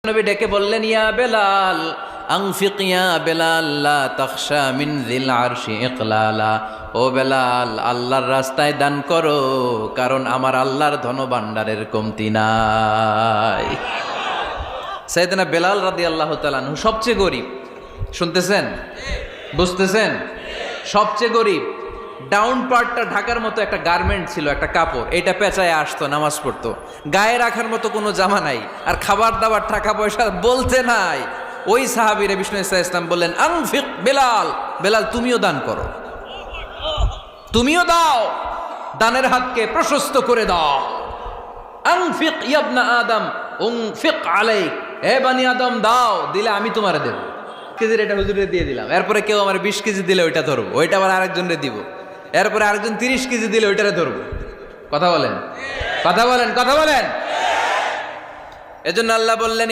নবী ডেকে বললেন, ইয়া বেলাল আনফিক ইয়া বেলাল লা তাখশা মিন যিল আরশি ইকলালা। ও বেলাল, আল্লাহর রাস্তায় দান করো, কারণ আমার আল্লাহর ধনভাণ্ডারের কমতি নাই। সাইয়েদনা বেলাল রাদিয়াল্লাহু তাআলা আনহু সবচেয়ে গরিব। শুনতেছেন? বুঝতেছেন? সবচেয়ে গরিব। ডাউন পার্টটা ঢাকার মতো একটা গার্মেন্ট ছিল, একটা কাপড়, এটা পেঁচায় আসতো, নামাজ পড়তো। গায়ে রাখার মতো কোনো জামা নাই, আর খাবার দাবার টাকা পয়সা বলতে নাই। ওই সাহাবীরে বিষ্ণু ইসলাম বললেন, আনফিক বেলাল, বেলাল তুমিও দান করো, তুমিও দাও, দানের হাতকে প্রশস্ত করে দাও। আনফিক ইবনা আদম উনফিক আলাইক, হে বানি আদম দাও, দিলে আমি তোমারে দেব। কেজির এটা হুজুরে দিয়ে দিলাম, এরপরে কেউ আমার 20 কেজি দিলে ওইটা ধরবো, ওইটা আবার আরেকজনরে দিব, এরপরে আরেকজন 30 কেজি দিলে ওইটারে ধরবো। কথা বলেন, কথা বলেন, কথা বলেন। এজন্য আল্লাহ বললেন